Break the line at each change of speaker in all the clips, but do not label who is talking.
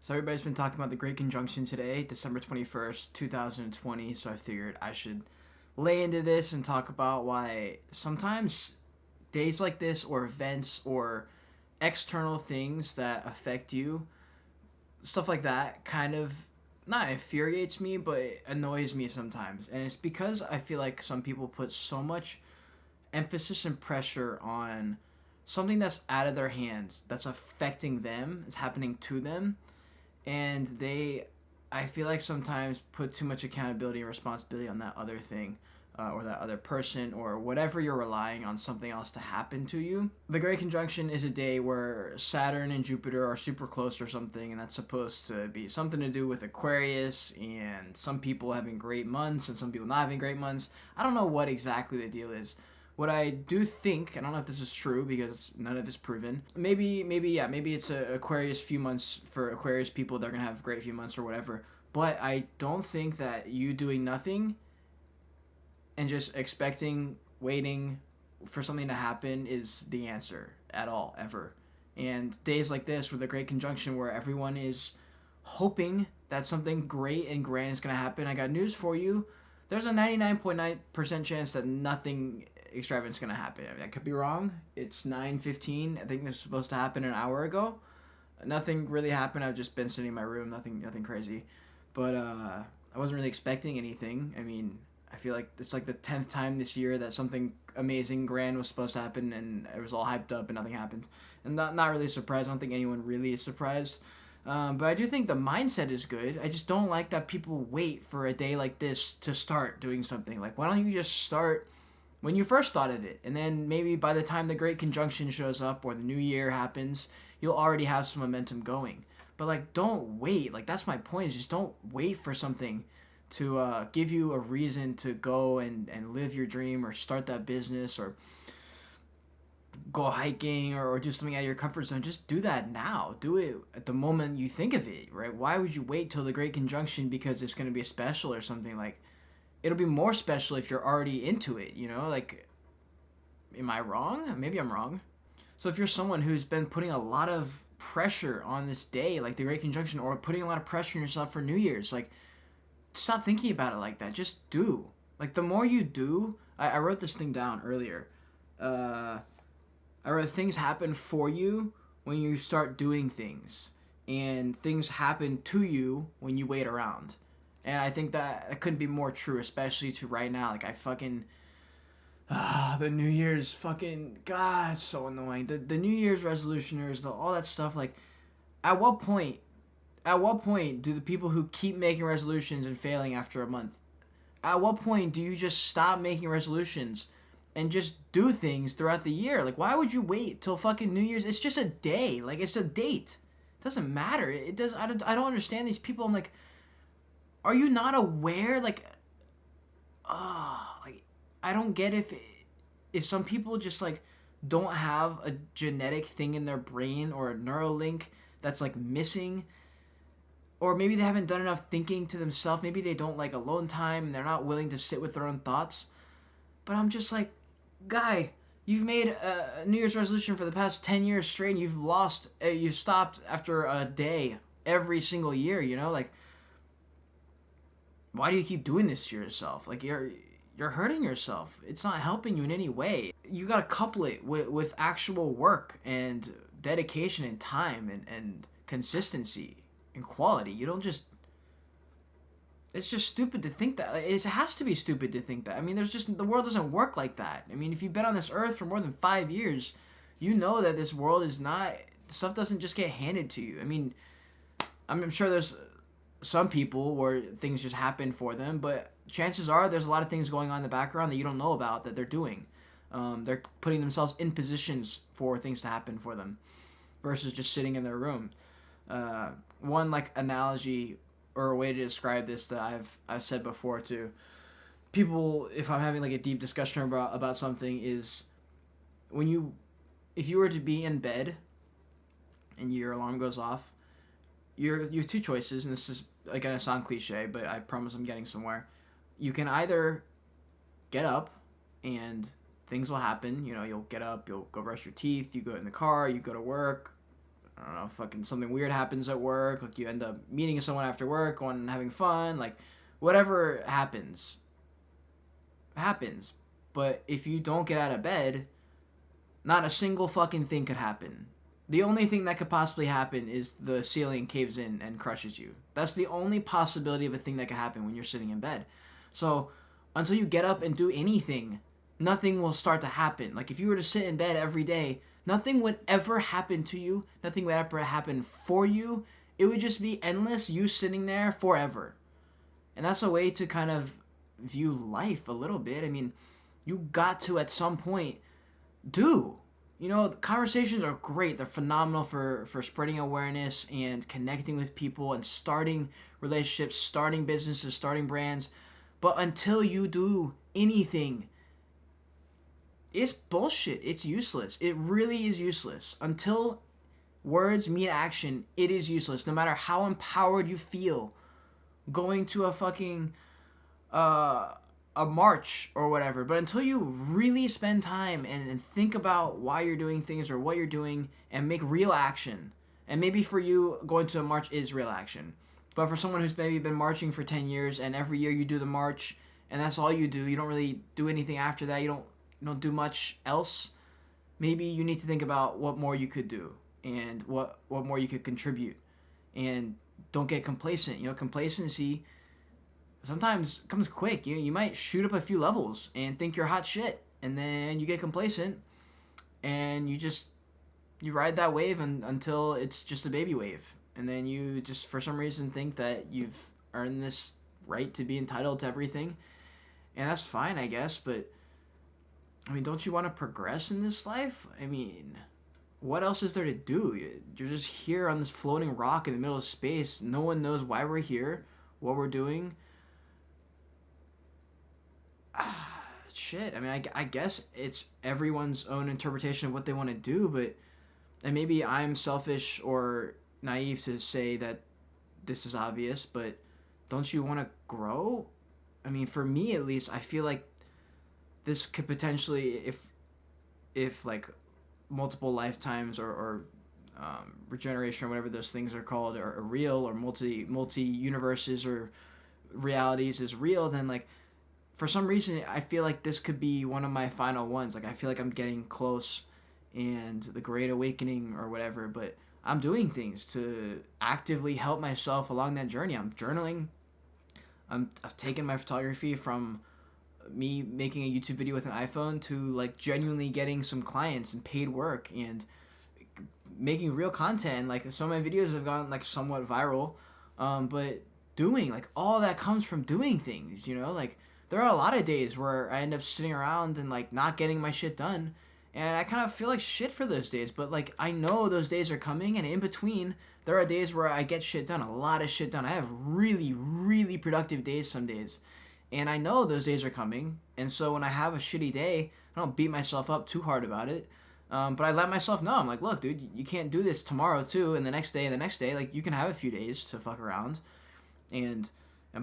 So everybody's been talking about the Great Conjunction today, December 21st, 2020, so I figured I should lay into this and talk about why sometimes days like this or events or external things that affect you, stuff like that kind of not infuriates me, but it annoys me sometimes. And it's because I feel like some people put so much emphasis and pressure on something that's out of their hands, that's affecting them, it's happening to them, and they I feel like sometimes put too much accountability and responsibility on that other thing, or that other person or whatever you're relying on something else to happen to you. The Great Conjunction is a day where Saturn and Jupiter are super close or something, and that's supposed to be something to do with Aquarius and some people having great months and some people not having great months. I don't know what exactly the deal is. What I do think, I don't know if this is true because none of it's proven. Maybe it's a Aquarius few months for Aquarius people. They're gonna have great few months or whatever. But I don't think that you doing nothing and just expecting, waiting for something to happen is the answer at all, ever. And days like this, with a great conjunction where everyone is hoping that something great and grand is going to happen, I got news for you. There's a 99.9% chance that nothing extravagant is going to happen. I mean, I could be wrong. It's 9:15. I think this was supposed to happen an hour ago. Nothing really happened. I've just been sitting in my room. Nothing crazy. But I wasn't really expecting anything. I mean, I feel like it's like the 10th time this year that something amazing, grand was supposed to happen, and it was all hyped up, and nothing happened. And not really surprised. I don't think anyone really is surprised. But I do think the mindset is good. I just don't like that people wait for a day like this to start doing something. Like, why don't you just start when you first thought of it? And then maybe by the time the Great Conjunction shows up or the new year happens, you'll already have some momentum going. But, like, don't wait. Like, that's my point, is just don't wait for something to give you a reason to go and live your dream or start that business or go hiking or do something out of your comfort zone. Just do that now. Do it at the moment you think of it, right? Why would you wait till the Great Conjunction because it's going to be a special or something? Like, it'll be more special if you're already into it, you know? Like, am I wrong? Maybe I'm wrong. So if you're someone who's been putting a lot of pressure on this day, like the Great Conjunction, or putting a lot of pressure on yourself for New Year's, like, stop thinking about it like that. Just do. Like, the more you do, I wrote this thing down earlier. Uh, I wrote things happen for you when you start doing things, and things happen to you when you wait around. And I think that it couldn't be more true, especially to right now. Like, I fucking the New Year's fucking God, it's so annoying. The New Year's resolutioners, all that stuff. Like, at what point at what point do the people who keep making resolutions and failing after a month, at what point do you just stop making resolutions and just do things throughout the year? Like, why would you wait till fucking New Year's? It's just a day. Like, it's a date. It doesn't matter. It does. I don't understand these people. I'm like, are you not aware? Like, like, I don't get if some people just like don't have a genetic thing in their brain or a neural link that's like missing, or maybe they haven't done enough thinking to themselves. Maybe they don't like alone time and they're not willing to sit with their own thoughts. But I'm just like, guy, you've made a New Year's resolution for the past 10 years straight, and you've stopped after a day every single year, you know? Like, why do you keep doing this to yourself? Like, you're hurting yourself. It's not helping you in any way. You gotta couple it with actual work and dedication and time and consistency and quality. You don't just, it's just stupid to think that. It has to be stupid to think that. I mean, there's just, the world doesn't work like that. I mean, if you've been on this earth for more than 5 years, you know that this world is not, stuff doesn't just get handed to you. I mean, I'm sure there's some people where things just happen for them, but chances are there's a lot of things going on in the background that you don't know about that they're doing. They're putting themselves in positions for things to happen for them versus just sitting in their room. Uh, One like analogy or a way to describe this that I've said before to people, if I'm having like a deep discussion about something, is when you, if you were to be in bed and your alarm goes off, you have two choices, and this is gonna sound cliche, but I promise I'm getting somewhere. You can either get up and things will happen. You know, you'll get up, you'll go brush your teeth, you go in the car, you go to work, I don't know, fucking something weird happens at work, like you end up meeting someone after work, going and having fun, like whatever happens. But if you don't get out of bed, not a single fucking thing could happen. The only thing that could possibly happen is the ceiling caves in and crushes you. That's the only possibility of a thing that could happen when you're sitting in bed. So until you get up and do anything, nothing will start to happen. Like if you were to sit in bed every day, nothing would ever happen to you. Nothing would ever happen for you. It would just be endless, you sitting there forever. And that's a way to kind of view life a little bit. I mean, you got to at some point do. You know, conversations are great. They're phenomenal for spreading awareness and connecting with people and starting relationships, starting businesses, starting brands. But until you do anything, it's bullshit. It's useless. It really is useless. Until words meet action, it is useless. No matter how empowered you feel, going to a fucking a march or whatever. But until you really spend time and think about why you're doing things or what you're doing and make real action, and maybe for you going to a march is real action, but for someone who's maybe been marching for 10 years and every year you do the march and that's all you do, you don't really do anything after that, you don't do much else, maybe you need to think about what more you could do and what more you could contribute. And don't get complacent. You know, complacency sometimes comes quick. You might shoot up a few levels and think you're hot shit, and then you get complacent, and you ride that wave until it's just a baby wave, and then you just for some reason think that you've earned this right to be entitled to everything, and that's fine, I guess. But I mean, don't you want to progress in this life? I mean, what else is there to do? You're just here on this floating rock in the middle of space. No one knows why we're here, what we're doing. Shit. I mean, I guess it's everyone's own interpretation of what they want to do, but and maybe I'm selfish or naive to say that this is obvious, but don't you want to grow? I mean, for me at least, I feel like this could potentially, if like multiple lifetimes or regeneration or whatever those things are called are real, or multi universes or realities is real, then like for some reason I feel like this could be one of my final ones. Like I feel like I'm getting close and the great awakening or whatever, but I'm doing things to actively help myself along that journey. I'm journaling. I've taken my photography from me making a YouTube video with an iPhone to like genuinely getting some clients and paid work and making real content. Like some of my videos have gone like somewhat viral, but doing like all that comes from doing things. You know, like there are a lot of days where I end up sitting around and like not getting my shit done, and I kind of feel like shit for those days. But like I know those days are coming, and in between there are days where I get shit done, a lot of shit done. I have really really productive days some days, and I know those days are coming. And so when I have a shitty day, I don't beat myself up too hard about it. But I let myself know. I'm like, look, dude, you can't do this tomorrow too, and the next day, and the next day. Like, you can have a few days to fuck around and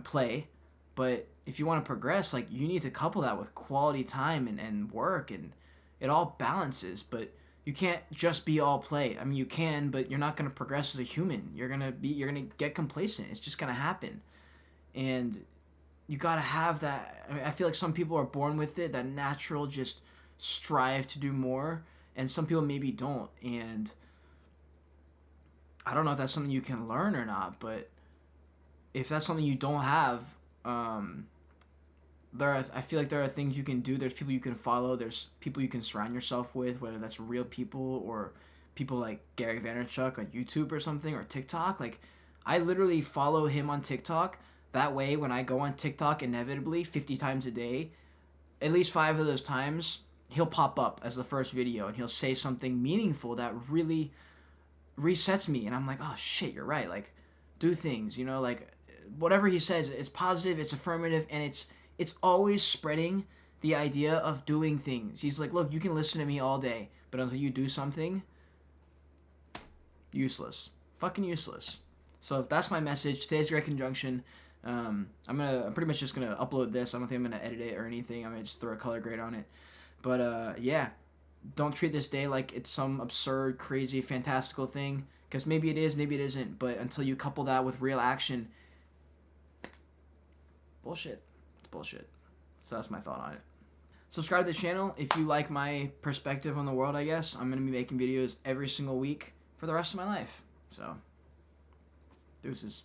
play. But if you want to progress, like, you need to couple that with quality time and work, and it all balances. But you can't just be all play. I mean, you can, but you're not gonna progress as a human. You're gonna get complacent. It's just gonna happen, and you gotta have that. I mean, I feel like some people are born with it, that natural just strive to do more, and some people maybe don't. And I don't know if that's something you can learn or not, but if that's something you don't have, I feel like there are things you can do. There's people you can follow. There's people you can surround yourself with, whether that's real people or people like Gary Vaynerchuk on YouTube or something, or TikTok. Like, I literally follow him on TikTok. That way, when I go on TikTok, inevitably, 50 times a day, at least 5 of those times, he'll pop up as the first video, and he'll say something meaningful that really resets me. And I'm like, oh shit, you're right. Like, do things, you know, like whatever he says, it's positive, it's affirmative, and it's always spreading the idea of doing things. He's like, look, you can listen to me all day, but until you do something, useless. Fucking useless. So that's my message. Today's Great Conjunction. I'm pretty much just gonna upload this. I don't think I'm gonna edit it or anything. I'm gonna just throw a color grade on it. But yeah, don't treat this day like it's some absurd, crazy, fantastical thing. Because maybe it is, maybe it isn't, but until you couple that with real action, bullshit. It's bullshit. So that's my thought on it. Subscribe to the channel if you like my perspective on the world, I guess. I'm going to be making videos every single week for the rest of my life. So, deuces.